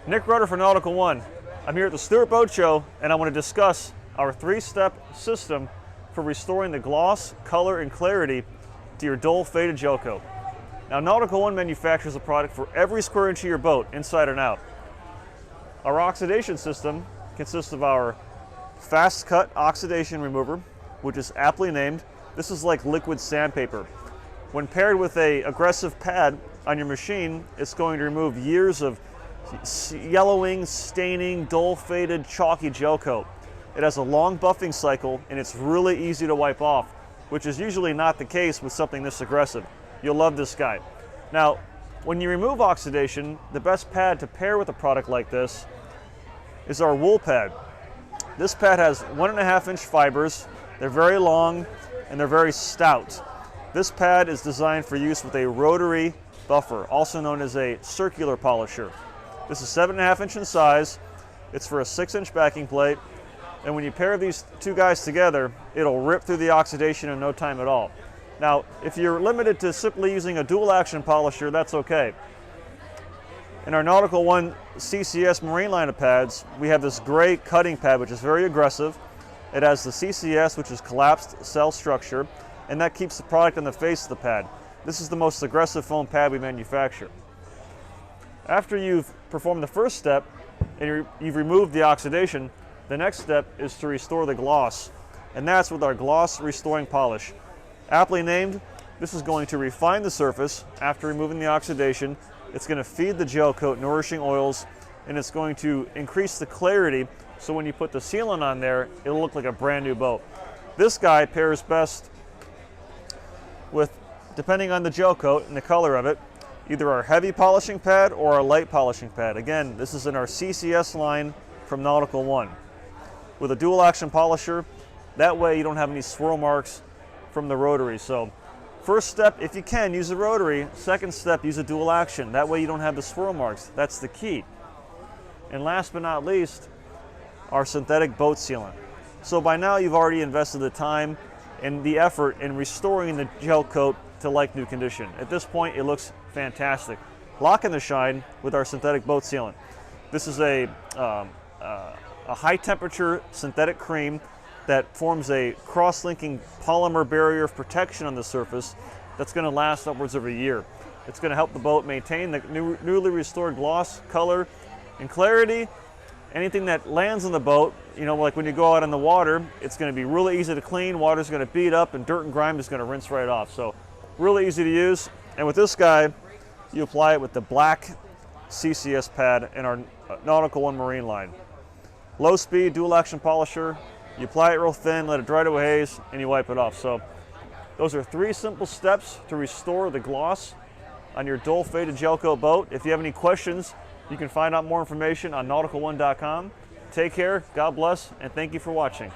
Nick Rudder for Nautical One. I'm here at the Stewart Boat Show and I want to discuss our 3-step system for restoring the gloss, color, and clarity to your dull faded gel coat. Now Nautical One manufactures a product for every square inch of your boat, inside and out. Our oxidation system consists of our fast cut oxidation remover, which is aptly named. This is like liquid sandpaper. When paired with an aggressive pad on your machine, it's going to remove years of yellowing, staining, dull faded, chalky gel coat. It has a long buffing cycle and it's really easy to wipe off, which is usually not the case with something this aggressive. You'll love this guy. Now, when you remove oxidation, the best pad to pair with a product like this is our wool pad. This pad has 1.5-inch fibers. They're very long and they're very stout. This pad is designed for use with a rotary buffer, also known as a circular polisher. This is 7.5-inch in size. It's for a 6-inch backing plate. And when you pair these two guys together, it'll rip through the oxidation in no time at all. Now, if you're limited to simply using a dual action polisher, that's okay. In our Nautical One CCS marine line of pads, we have this gray cutting pad, which is very aggressive. It has the CCS, which is collapsed cell structure, and that keeps the product on the face of the pad. This is the most aggressive foam pad we manufacture. After you've performed the first step and you've removed the oxidation, the next step is to restore the gloss, and that's with our gloss restoring polish. Aptly named, this is going to refine the surface after removing the oxidation. It's going to feed the gel coat nourishing oils, and it's going to increase the clarity, so when you put the sealant on there, it'll look like a brand new boat. This guy pairs best with, depending on the gel coat and the color of it, either our heavy polishing pad or our light polishing pad. Again, this is in our CCS line from Nautical One. With a dual action polisher, that way you don't have any swirl marks from the rotary. So first step, if you can, use a rotary. Second step, use a dual action. That way you don't have the swirl marks. That's the key. And last but not least, our synthetic boat sealant. So by now you've already invested the time and the effort in restoring the gel coat to like new condition. At this point, it looks fantastic. Lock in the shine with our synthetic boat sealant. This is a high temperature synthetic cream that forms a cross-linking polymer barrier of protection on the surface that's going to last upwards of a year. It's going to help the boat maintain the newly restored gloss, color, and clarity. Anything that lands on the boat, you know, like when you go out in the water, it's going to be really easy to clean. Water's going to beat up and dirt and grime is going to rinse right off. So really easy to use. And with this guy, you apply it with the black CCS pad in our Nautical One marine line. Low speed, dual action polisher. You apply it real thin, let it dry to a haze, and you wipe it off. So those are 3 simple steps to restore the gloss on your dull faded gel coat boat. If you have any questions, you can find out more information on nauticalone.com. Take care, God bless, and thank you for watching.